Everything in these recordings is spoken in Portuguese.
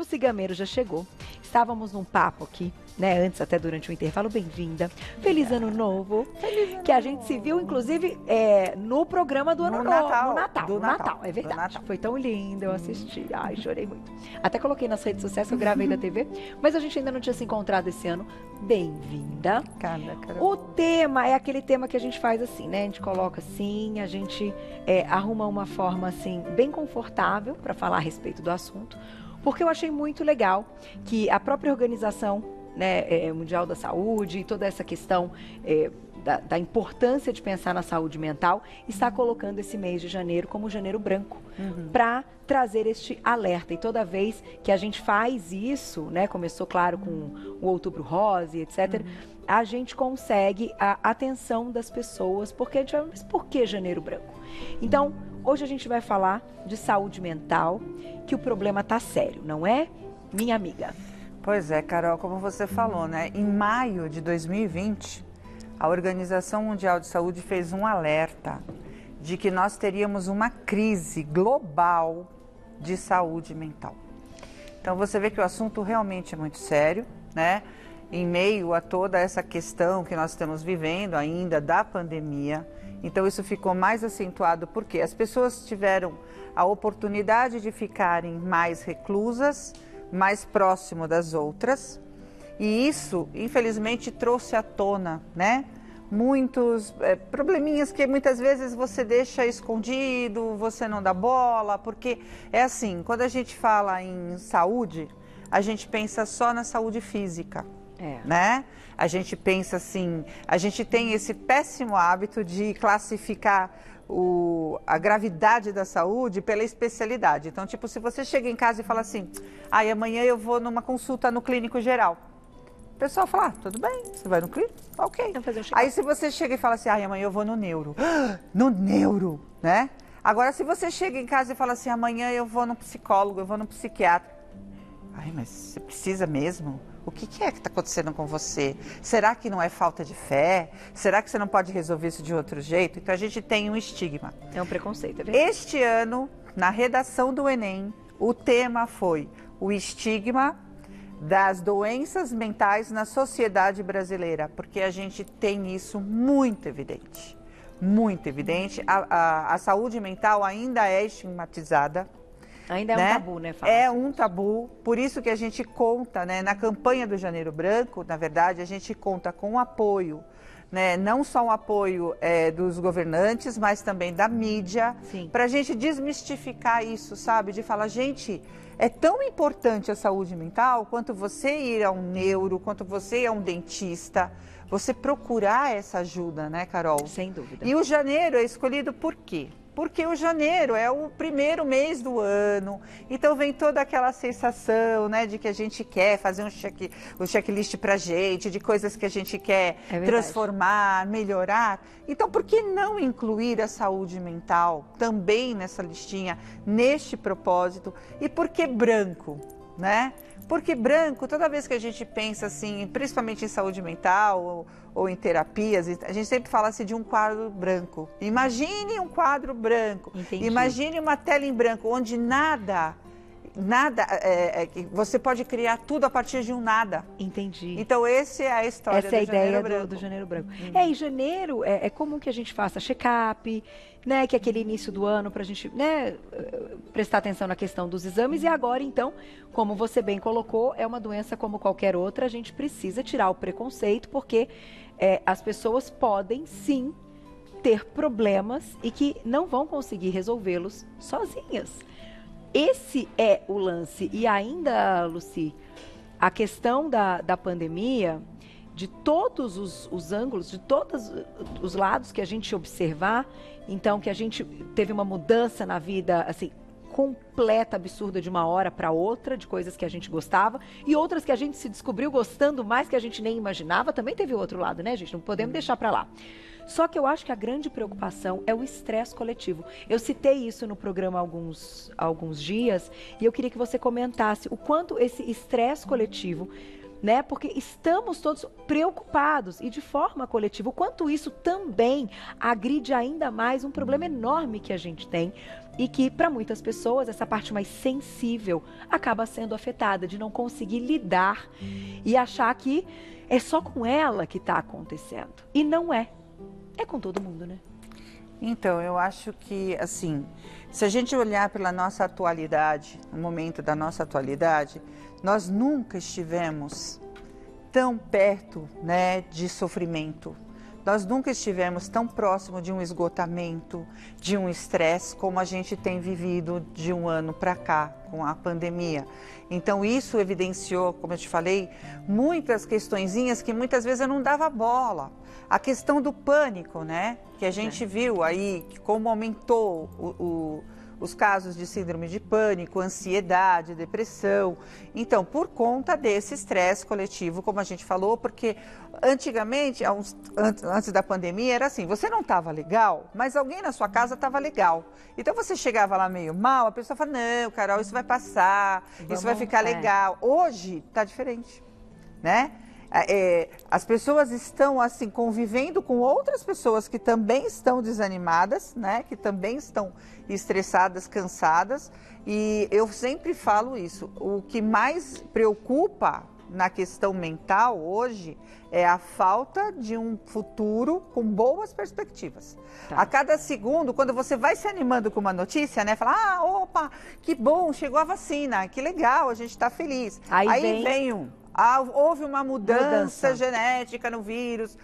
Lucy Gameiro já chegou. Estávamos num papo aqui, né, antes até durante o intervalo. Bem-vinda. Feliz Ano Novo. Feliz Ano que a gente se viu, inclusive, no programa do Ano Novo. No Natal, é verdade. Foi tão lindo, eu assisti. Ai, chorei muito. Até coloquei nas redes sociais, eu gravei da TV, mas a gente ainda não tinha se encontrado esse ano. Bem-vinda. O tema é aquele tema que a gente faz assim, né? A gente coloca assim, a gente arruma uma forma assim, bem confortável para falar a respeito do assunto, porque eu achei muito legal que a própria organização, né, Mundial da Saúde e toda essa questão da importância de pensar na saúde mental está colocando esse mês de janeiro como Janeiro Branco, para trazer este alerta. E toda vez que a gente faz isso, né, começou claro com o Outubro Rosa, etc., a gente consegue a atenção das pessoas, porque a gente vai, mas por que Janeiro Branco? Então, hoje a gente vai falar de saúde mental, que o problema está sério, não é, minha amiga? Pois é, Carol, como você falou, né? Em maio de 2020, a Organização Mundial de Saúde fez um alerta de que nós teríamos uma crise global de saúde mental. Então você vê que o assunto realmente é muito sério, né? Em meio a toda essa questão que nós estamos vivendo ainda da pandemia. Então isso ficou mais acentuado porque as pessoas tiveram a oportunidade de ficarem mais reclusas, mais próximo das outras, e isso, infelizmente, trouxe à tona, né, muitos probleminhas que muitas vezes você deixa escondido, você não dá bola, porque é assim, quando a gente fala em saúde, a gente pensa só na saúde física, né? A gente pensa assim, a gente tem esse péssimo hábito de classificar a gravidade da saúde pela especialidade. Então, tipo, se você chega em casa e fala assim, amanhã eu vou numa consulta no clínico geral. O pessoal fala, tudo bem, você vai no clínico? Ok. Aí se você chega e fala assim, amanhã eu vou no neuro. No neuro, né? Agora, se você chega em casa e fala assim, amanhã eu vou no psicólogo, eu vou no psiquiatra. Mas você precisa mesmo? O que é que está acontecendo com você? Será que não é falta de fé? Será que você não pode resolver isso de outro jeito? Então a gente tem um estigma. É um preconceito, é verdade. Este ano, na redação do Enem, o tema foi o estigma das doenças mentais na sociedade brasileira, porque a gente tem isso muito evidente. Muito evidente. A saúde mental ainda é estigmatizada. Ainda é um tabu, né? É um tabu, por isso que a gente conta, né, na campanha do Janeiro Branco, na verdade, a gente conta com o apoio, né, não só o apoio dos governantes, mas também da mídia, para a gente desmistificar isso, sabe? De falar, gente, é tão importante a saúde mental quanto você ir a um neuro, quanto você ir a um dentista, você procurar essa ajuda, né, Carol? Sem dúvida. E o janeiro é escolhido por quê? Porque o janeiro é o primeiro mês do ano, então vem toda aquela sensação, né, de que a gente quer fazer um checklist pra gente, de coisas que a gente quer transformar, melhorar. Então, por que não incluir a saúde mental também nessa listinha, neste propósito? E por que branco, né? Porque branco, toda vez que a gente pensa assim, principalmente em saúde mental ou em terapias, a gente sempre fala assim de um quadro branco. Imagine um quadro branco. Entendi. Imagine uma tela em branco, onde nada, você pode criar tudo a partir de um nada. Entendi. Então, essa é a história do Janeiro Branco. Essa é a ideia do Janeiro Branco. Em janeiro é comum que a gente faça check-up, né, que é aquele início do ano para a gente, né, prestar atenção na questão dos exames. E agora, então, como você bem colocou, é uma doença como qualquer outra, a gente precisa tirar o preconceito, porque as pessoas podem, sim, ter problemas e que não vão conseguir resolvê-los sozinhas. Esse é o lance. E ainda, Lucy, a questão da pandemia, de todos os ângulos, de todos os lados que a gente observar, então que a gente teve uma mudança na vida, assim, completa, absurda, de uma hora para outra, de coisas que a gente gostava, e outras que a gente se descobriu gostando mais que a gente nem imaginava, também teve o outro lado, né, gente? Não podemos deixar para lá. Só que eu acho que a grande preocupação é o estresse coletivo. Eu citei isso no programa há alguns dias, e eu queria que você comentasse o quanto esse estresse coletivo, né? Porque estamos todos preocupados e de forma coletiva. O quanto isso também agride ainda mais um problema enorme que a gente tem e que, para muitas pessoas, essa parte mais sensível acaba sendo afetada, de não conseguir lidar e achar que é só com ela que está acontecendo. E não é. É com todo mundo, né? Então, eu acho que, assim, se a gente olhar pela nossa atualidade, no momento da nossa atualidade, nós nunca estivemos tão perto, né, de sofrimento. Nós nunca estivemos tão próximo de um esgotamento, de um estresse, como a gente tem vivido de um ano para cá, com a pandemia. Então, isso evidenciou, como eu te falei, muitas questõezinhas que muitas vezes eu não dava bola. A questão do pânico, né? Que a gente viu aí, como aumentou os casos de síndrome de pânico, ansiedade, depressão. Então, por conta desse estresse coletivo, como a gente falou, porque antigamente, antes da pandemia, era assim, você não estava legal, mas alguém na sua casa estava legal. Então, você chegava lá meio mal, a pessoa fala, não, Carol, isso vai passar, isso vai ficar legal. Hoje, está diferente, né? As pessoas estão assim convivendo com outras pessoas que também estão desanimadas, né? Que também estão estressadas, cansadas. E eu sempre falo isso. O que mais preocupa na questão mental hoje é a falta de um futuro com boas perspectivas. Tá. A cada segundo, quando você vai se animando com uma notícia, né? Fala, opa, que bom, chegou a vacina, que legal, a gente está feliz. Aí vem houve uma mudança genética no vírus.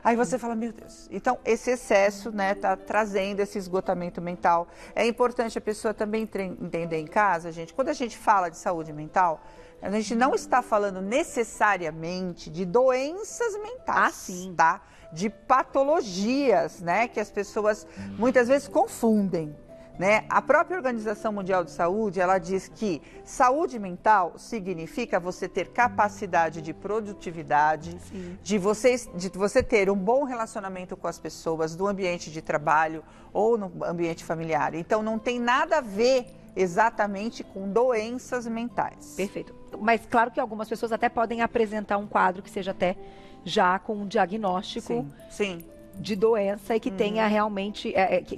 Aí você fala, meu Deus. Então, esse excesso, né, tá trazendo esse esgotamento mental. É importante a pessoa também entender em casa, gente, quando a gente fala de saúde mental, a gente não está falando necessariamente de doenças mentais, tá? De patologias, né, que as pessoas muitas vezes confundem. Né? A própria Organização Mundial de Saúde, ela diz que saúde mental significa você ter capacidade de produtividade, de você ter um bom relacionamento com as pessoas, no ambiente de trabalho ou no ambiente familiar. Então, não tem nada a ver exatamente com doenças mentais. Perfeito. Mas claro que algumas pessoas até podem apresentar um quadro que seja até já com um diagnóstico. Sim. De doença e que tenha realmente,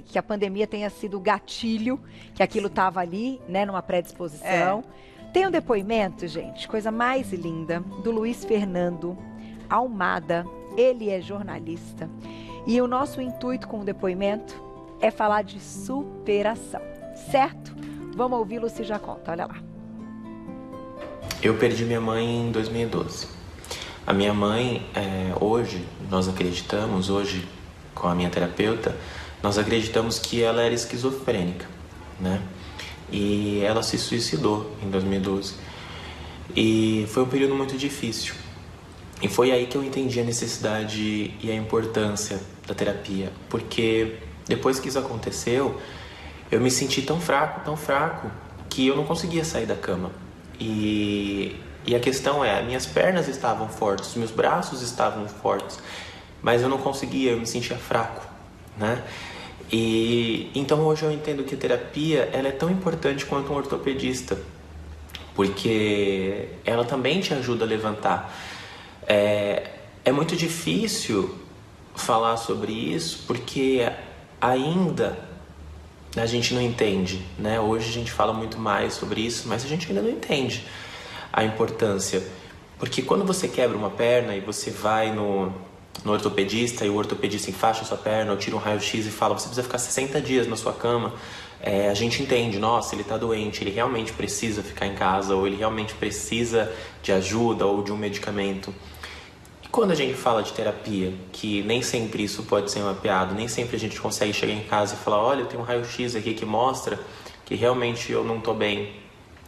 que a pandemia tenha sido gatilho, que aquilo estava ali, né, numa predisposição. Tem um depoimento, gente, coisa mais linda, do Luiz Fernando Almada. Ele é jornalista. E o nosso intuito com o depoimento é falar de superação, certo? Vamos ouvir, Luci já conta, olha lá. Eu perdi minha mãe em 2012. A minha mãe, hoje, nós acreditamos, hoje com a minha terapeuta, nós acreditamos que ela era esquizofrênica, né? E ela se suicidou em 2012. E foi um período muito difícil. E foi aí que eu entendi a necessidade e a importância da terapia. Porque depois que isso aconteceu, eu me senti tão fraco, que eu não conseguia sair da cama. E a questão é, minhas pernas estavam fortes, meus braços estavam fortes, mas eu não conseguia, eu me sentia fraco, né? E então hoje eu entendo que a terapia, ela é tão importante quanto um ortopedista, porque ela também te ajuda a levantar. É muito difícil falar sobre isso, porque ainda a gente não entende, né? Hoje a gente fala muito mais sobre isso, mas a gente ainda não entende a importância, porque quando você quebra uma perna e você vai no ortopedista e o ortopedista enfaixa a sua perna ou tira um raio-x e fala, você precisa ficar 60 dias na sua cama, a gente entende, nossa, ele está doente, ele realmente precisa ficar em casa ou ele realmente precisa de ajuda ou de um medicamento. E quando a gente fala de terapia, que nem sempre isso pode ser mapeado, nem sempre a gente consegue chegar em casa e falar, olha, eu tenho um raio-x aqui que mostra que realmente eu não estou bem,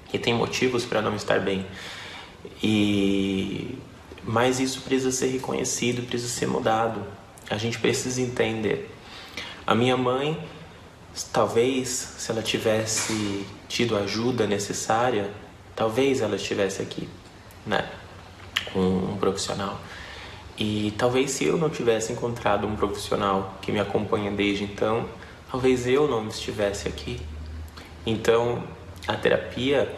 que tem motivos para não estar bem. Mas isso precisa ser reconhecido, precisa ser mudado. A gente precisa entender. A minha mãe, talvez, se ela tivesse tido a ajuda necessária, talvez ela estivesse aqui, né, com um profissional. E talvez se eu não tivesse encontrado um profissional que me acompanha desde então, talvez eu não estivesse aqui. Então, a terapia,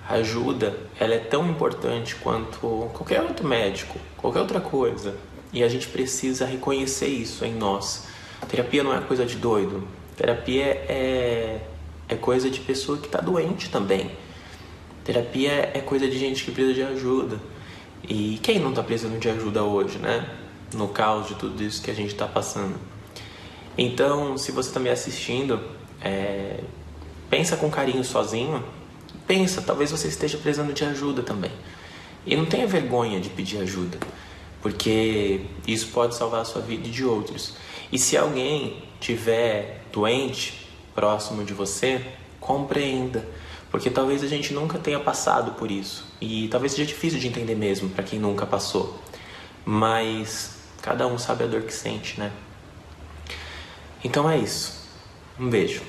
A ajuda, ela é tão importante quanto qualquer outro médico, qualquer outra coisa. E a gente precisa reconhecer isso em nós. A terapia não é coisa de doido. Terapia é coisa de pessoa que está doente também. Terapia é coisa de gente que precisa de ajuda. E quem não está precisando de ajuda hoje, né? No caos de tudo isso que a gente está passando. Então, se você está me assistindo, pensa com carinho sozinho. Pensa, talvez você esteja precisando de ajuda também. E não tenha vergonha de pedir ajuda, porque isso pode salvar a sua vida e de outros. E se alguém estiver doente, próximo de você, compreenda. Porque talvez a gente nunca tenha passado por isso. E talvez seja difícil de entender mesmo para quem nunca passou. Mas cada um sabe a dor que sente, né? Então é isso. Um beijo.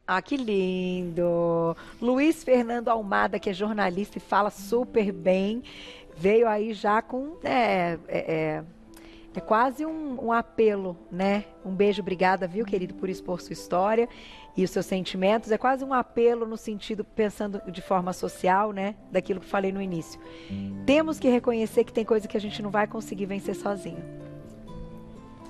Ah, que lindo! Luiz Fernando Almada, que é jornalista e fala super bem, veio aí já com... É quase um apelo, né? Um beijo, obrigada, viu, querido, por expor sua história e os seus sentimentos. É quase um apelo no sentido, pensando de forma social, né? Daquilo que falei no início. Temos que reconhecer que tem coisa que a gente não vai conseguir vencer sozinho.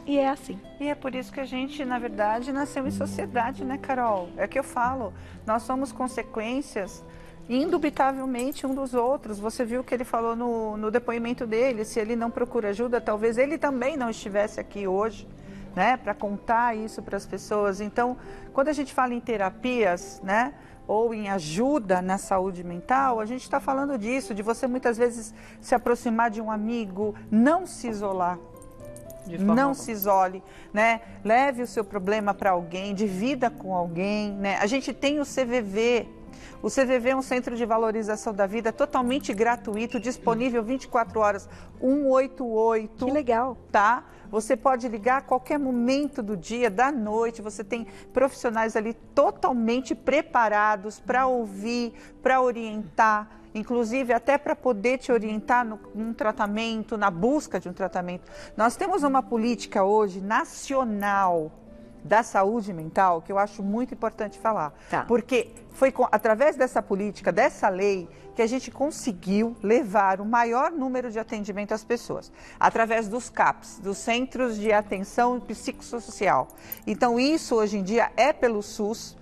E é assim. E é por isso que a gente, na verdade, nasceu em sociedade, né, Carol? É o que eu falo. Nós somos consequências, indubitavelmente, um dos outros. Você viu que ele falou no depoimento dele. Se ele não procura ajuda, talvez ele também não estivesse aqui hoje, né, para contar isso para as pessoas. Então, quando a gente fala em terapias, né, ou em ajuda na saúde mental, a gente está falando disso, de você muitas vezes se aproximar de um amigo, não se isolar. Não se isole, né? Leve o seu problema para alguém, divida com alguém, né? A gente tem o CVV. O CVV é um centro de valorização da vida totalmente gratuito, disponível 24 horas, 188. Que legal. Tá? Você pode ligar a qualquer momento do dia, da noite. Você tem profissionais ali totalmente preparados para ouvir, para orientar. Inclusive até para poder te orientar num tratamento, na busca de um tratamento. Nós temos uma política hoje nacional da saúde mental que eu acho muito importante falar. Tá. Porque foi através dessa política, dessa lei, que a gente conseguiu levar o maior número de atendimento às pessoas. Através dos CAPs, dos Centros de Atenção Psicossocial. Então isso hoje em dia é pelo SUS,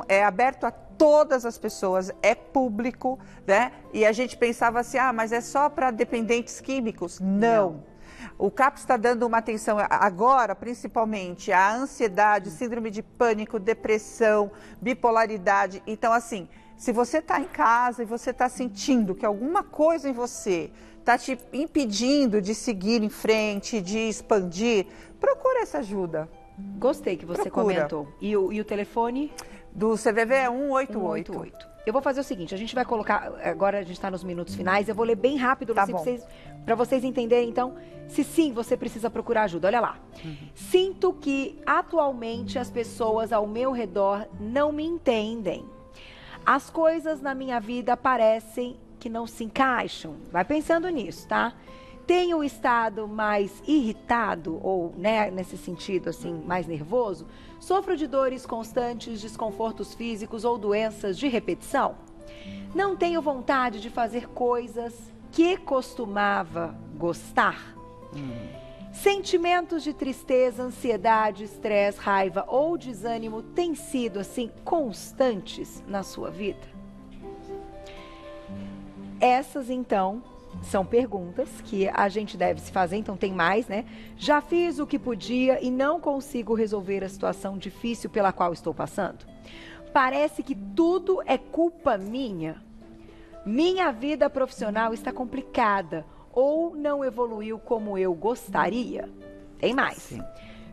é aberto a todas as pessoas, é público, né? E a gente pensava assim, mas é só para dependentes químicos? Não. O CAPS está dando uma atenção agora, principalmente, à ansiedade, síndrome de pânico, depressão, bipolaridade. Então, assim, se você está em casa e você está sentindo que alguma coisa em você está te impedindo de seguir em frente, de expandir, procura essa ajuda. Gostei que você comentou. E o telefone? Do CVV é 188. 188. Eu vou fazer o seguinte, a gente vai colocar, agora a gente está nos minutos finais, eu vou ler bem rápido para vocês entenderem, então, se sim, você precisa procurar ajuda. Olha lá. Sinto que, atualmente, as pessoas ao meu redor não me entendem. As coisas na minha vida parecem que não se encaixam. Vai pensando nisso, tá? Tenho estado mais irritado, ou, né, nesse sentido, assim, mais nervoso. Sofro de dores constantes, desconfortos físicos ou doenças de repetição. Não tenho vontade de fazer coisas que costumava gostar. Sentimentos de tristeza, ansiedade, estresse, raiva ou desânimo têm sido, assim, constantes na sua vida? Essas, então, são perguntas que a gente deve se fazer, então tem mais, né? Já fiz o que podia e não consigo resolver a situação difícil pela qual estou passando. Parece que tudo é culpa minha. Minha vida profissional está complicada ou não evoluiu como eu gostaria. Tem mais. Sim.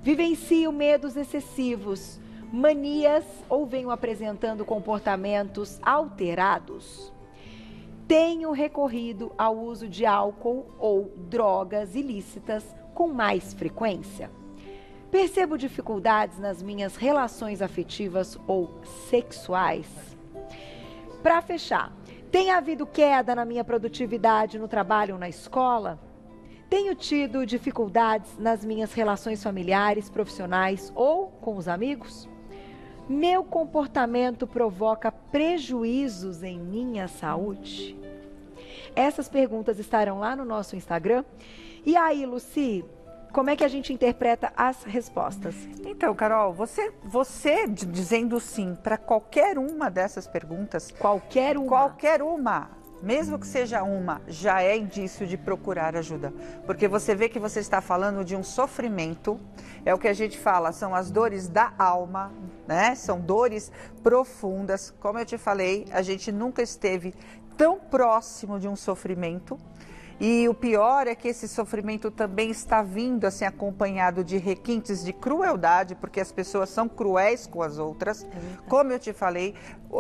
Vivencio medos excessivos, manias ou venho apresentando comportamentos alterados. Tenho recorrido ao uso de álcool ou drogas ilícitas com mais frequência. Percebo dificuldades nas minhas relações afetivas ou sexuais. Para fechar, tem havido queda na minha produtividade no trabalho ou na escola? Tenho tido dificuldades nas minhas relações familiares, profissionais ou com os amigos? Meu comportamento provoca prejuízos em minha saúde? Essas perguntas estarão lá no nosso Instagram. E aí, Lucy, como é que a gente interpreta as respostas? Então, Carol, você dizendo sim para qualquer uma dessas perguntas... Qualquer uma? Qualquer uma. Mesmo que seja uma, já é indício de procurar ajuda. Porque você vê que você está falando de um sofrimento, é o que a gente fala, são as dores da alma, né? São dores profundas. Como eu te falei, a gente nunca esteve tão próximo de um sofrimento. E o pior é que esse sofrimento também está vindo assim acompanhado de requintes de crueldade, porque as pessoas são cruéis com as outras. Como eu te falei,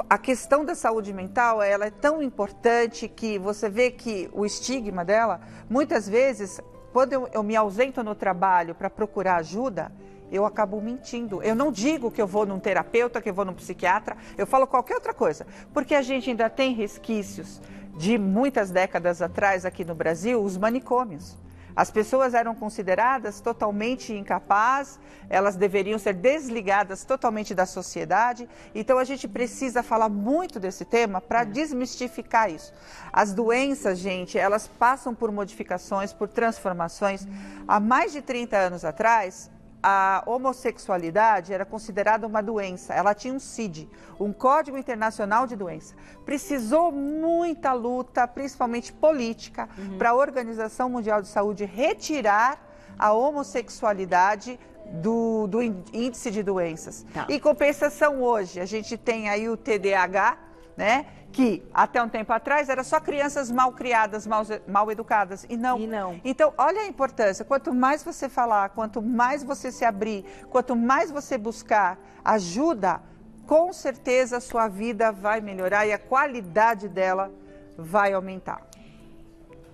a questão da saúde mental, ela é tão importante que você vê que o estigma dela, muitas vezes, quando eu me ausento no trabalho para procurar ajuda, eu acabo mentindo. Eu não digo que eu vou num terapeuta, que eu vou num psiquiatra, eu falo qualquer outra coisa, porque a gente ainda tem resquícios de muitas décadas atrás aqui no Brasil, os manicômios. As pessoas eram consideradas totalmente incapazes, elas deveriam ser desligadas totalmente da sociedade. Então a gente precisa falar muito desse tema para desmistificar isso. As doenças, gente, elas passam por modificações, por transformações. Há mais de 30 anos atrás, a homossexualidade era considerada uma doença, ela tinha um CID, um Código Internacional de Doença. Precisou muita luta, principalmente política, para a Organização Mundial de Saúde retirar a homossexualidade do índice de doenças. Tá. Em compensação, hoje, a gente tem aí o TDAH, né? Que até um tempo atrás era só crianças mal criadas, mal educadas. E não. Então, olha a importância. Quanto mais você falar, quanto mais você se abrir, quanto mais você buscar ajuda, com certeza a sua vida vai melhorar e a qualidade dela vai aumentar.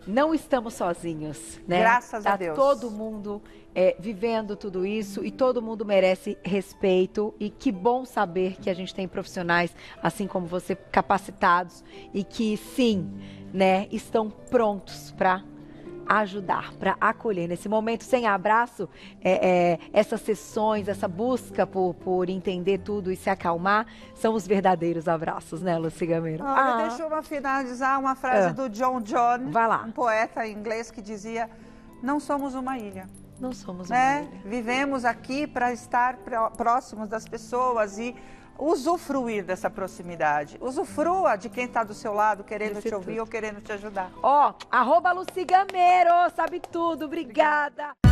Não estamos sozinhos, né? Graças a Deus. Todo mundo vivendo tudo isso e todo mundo merece respeito. E que bom saber que a gente tem profissionais, assim como você, capacitados e que, sim, né, estão prontos para ajudar, para acolher. Nesse momento sem abraço, essas sessões, essa busca por entender tudo e se acalmar, são os verdadeiros abraços, né, Lucy Gameiro? Deixa eu finalizar uma frase do John Donne, um poeta inglês que dizia: não somos uma ilha. Não somos uma ilha. Vivemos aqui para estar próximos das pessoas e usufruir dessa proximidade. Usufrua de quem está do seu lado, querendo te ouvir ou querendo te ajudar. @Lucy Gameiro, sabe tudo. Obrigada.